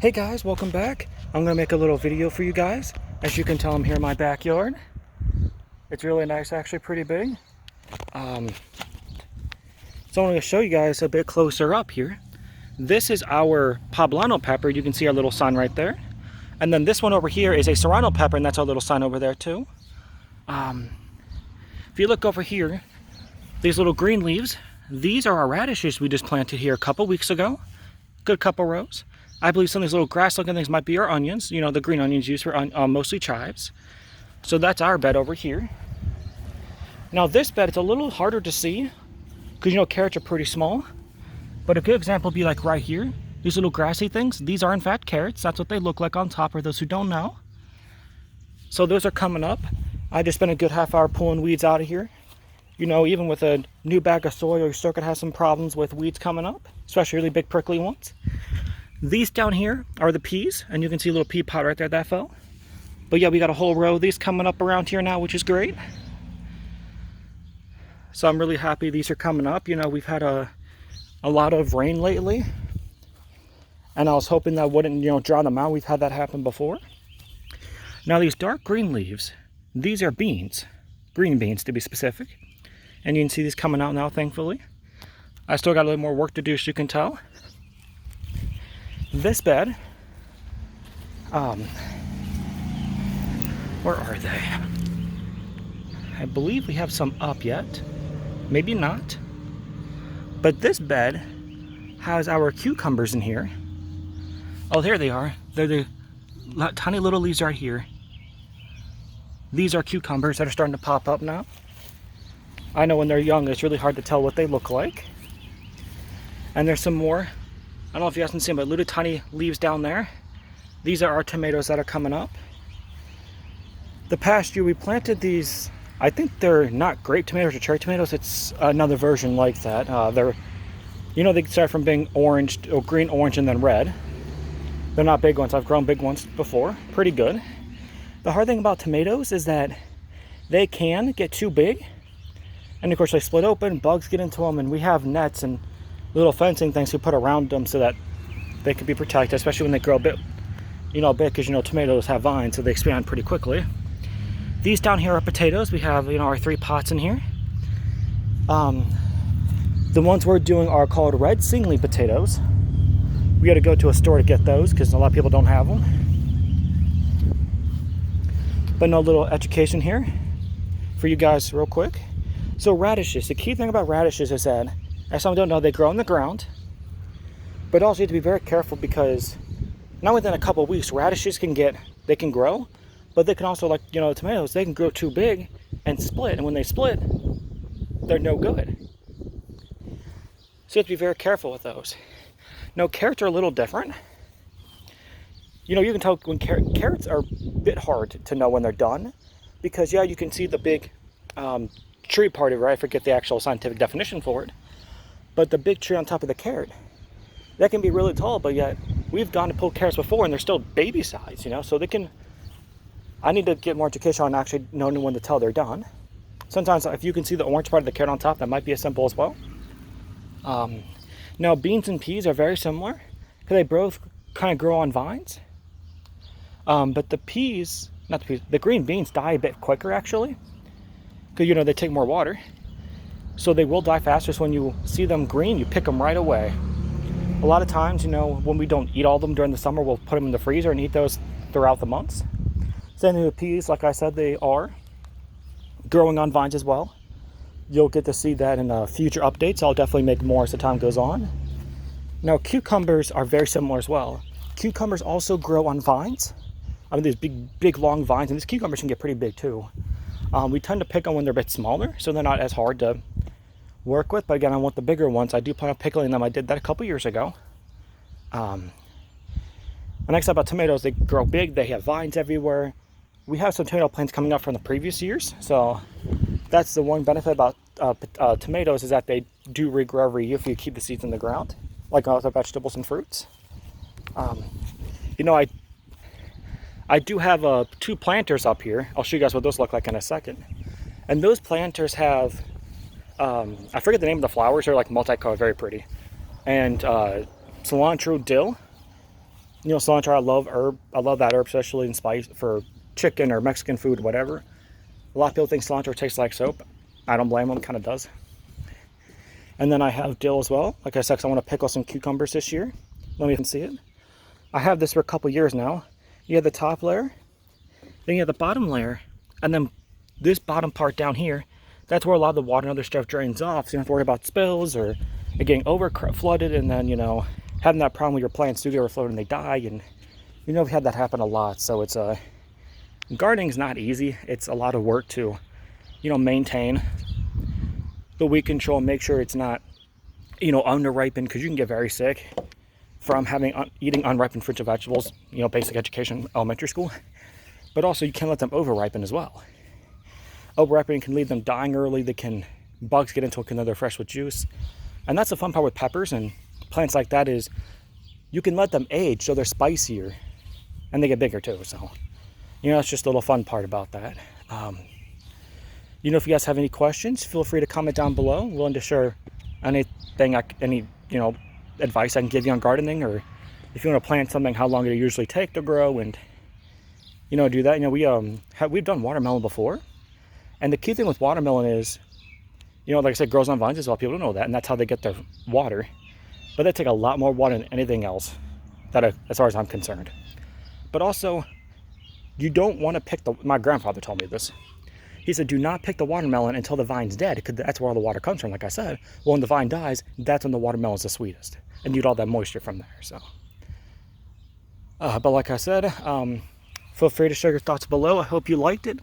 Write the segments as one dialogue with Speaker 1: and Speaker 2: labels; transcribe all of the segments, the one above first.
Speaker 1: Hey guys, welcome back. I'm gonna make a little video for you guys. As you can tell, I'm here in my backyard. It's really nice, actually pretty big. So I'm gonna show you guys a bit closer up here. This is our poblano pepper. You can see our little sign right there. And then this one over here is a serrano pepper, and that's our little sign over there too. If you look over here, these little green leaves, these are our radishes we just planted here a couple weeks ago. Good couple rows. I believe some of these little grass-looking things might be our onions. You know, the green onions used for mostly chives. So that's our bed over here. Now this bed, it's a little harder to see because, you know, carrots are pretty small. But a good example would be like right here. These little grassy things, these are in fact carrots. That's what they look like on top for those who don't know. So those are coming up. I just spent a good half hour pulling weeds out of here. You know, even with a new bag of soil, you're still gonna have some problems with weeds coming up, especially really big prickly ones. These down here are the peas, and you can see a little pea pod right there that fell. But yeah, we got a whole row of these coming up around here now, which is great. So I'm really happy these are coming up. You know, we've had a lot of rain lately, and I was hoping that wouldn't, you know, drown them out. We've had that happen before. Now these dark green leaves, these are beans, green beans to be specific. And you can see these coming out now, thankfully. I still got a little more work to do, as you can tell. This bed, where are they? I believe we have some up yet, maybe not. But this bed has our cucumbers in here. Oh, there they are. They're the tiny little leaves right here. These are cucumbers that are starting to pop up now. I know when they're young, it's really hard to tell what they look like. And there's some more. I don't know if you guys can see them, but little tiny leaves down there. These are our tomatoes that are coming up. The past year we planted these, I think they're not grape tomatoes or cherry tomatoes. It's another version like that. They're, you know, they start from being orange, or green, orange, and then red. They're not big ones. I've grown big ones before. Pretty good. The hard thing about tomatoes is that they can get too big. And of course they split open, bugs get into them, and we have nets and little fencing things we put around them so that they can be protected, especially when they grow a bit, you know, big, because, you know, tomatoes have vines, so they expand pretty quickly. These down here are potatoes. We have, you know, our 3 pots in here. The ones we're doing are called red singly potatoes. We got to go to a store to get those because a lot of people don't have them. But no, little education here for you guys real quick. So radishes, the key thing about radishes is that, as some don't know, they grow in the ground. But also you have to be very careful because not within a couple of weeks, radishes can grow, but they can also, like, you know, tomatoes, they can grow too big and split. And when they split, they're no good. So you have to be very careful with those. Now carrots are a little different. You know, you can tell when carrots are a bit hard to know when they're done. Because yeah, you can see the big tree part of it, right? I forget the actual scientific definition for it. But the big tree on top of the carrot, that can be really tall, but yet we've gone to pull carrots before and they're still baby size, you know, so they can, I need to get more education on actually knowing when to tell they're done. Sometimes if you can see the orange part of the carrot on top, that might be as simple as well. Now beans and peas are very similar because they both kind of grow on vines. But the green beans die a bit quicker actually, because, you know, they take more water. So they will die faster. So when you see them green, you pick them right away. A lot of times, you know, when we don't eat all of them during the summer, we'll put them in the freezer and eat those throughout the months. Same thing with peas. Like I said, they are growing on vines as well. You'll get to see that in future updates. I'll definitely make more as the time goes on. Now, cucumbers are very similar as well. Cucumbers also grow on vines. I mean, these big, long vines, and these cucumbers can get pretty big too. We tend to pick them when they're a bit smaller, so they're not as hard to work with. But again, I want the bigger ones. I do plan on pickling them. I did that a couple years ago. The next thing about tomatoes, they grow big. They have vines everywhere. We have some tomato plants coming up from the previous years. So that's the one benefit about tomatoes, is that they do regrow every year if you keep the seeds in the ground, like other vegetables and fruits. You know, I do have 2 planters up here. I'll show you guys what those look like in a second. And those planters have, I forget the name of the flowers. They're like multicolored, very pretty. And cilantro, dill, You know, cilantro, I love herb. I love that herb, especially in spice for chicken or Mexican food, whatever. A lot of people think cilantro tastes like soap. I don't blame them, it kind of does. And then I have dill as well. Like I said, 'cause I want to pickle some cucumbers this year. Let me see it. I have this for a couple years now. You have the top layer, then you have the bottom layer, and then this bottom part down here, that's where a lot of the water and other stuff drains off, so you don't have to worry about spills or it getting over flooded, and then, you know, having that problem with your plants do get overflowed and they die. And you know, we've had that happen a lot. So it's gardening is not easy. It's a lot of work to, you know, maintain the weed control and make sure it's not, you know, under-ripened, because you can get very sick from eating unripened fruits and vegetables, you know, basic education, elementary school. But also you can't let them over-ripen as well. Over-ripening can leave them dying early. Bugs get into it because they're fresh with juice. And that's the fun part with peppers and plants like that, is you can let them age so they're spicier and they get bigger too. So, you know, it's just a little fun part about that. You know, if you guys have any questions, feel free to comment down below. I'm willing to share anything, any, you know, advice I can give you on gardening, or if you want to plant something, how long it usually take to grow, and, you know, do that. You know, we've done watermelon before, and the key thing with watermelon is, you know, like I said, grows on vines as well. People don't know that, and that's how they get their water. But they take a lot more water than anything else, as far as I'm concerned. But also, you don't want to pick my grandfather told me this. He said, do not pick the watermelon until the vine's dead, because that's where all the water comes from. Like I said, well, when the vine dies, that's when the watermelon's the sweetest, and you get all that moisture from there. So, but like I said, feel free to share your thoughts below. I hope you liked it.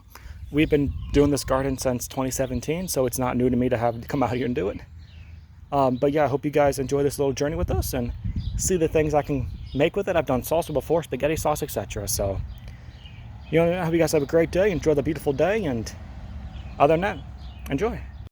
Speaker 1: We've been doing this garden since 2017, so it's not new to me to have to come out here and do it. But yeah, I hope you guys enjoy this little journey with us and see the things I can make with it. I've done salsa before, spaghetti sauce, etc. So, you know, I hope you guys have a great day. Enjoy the beautiful day, and other than that, enjoy.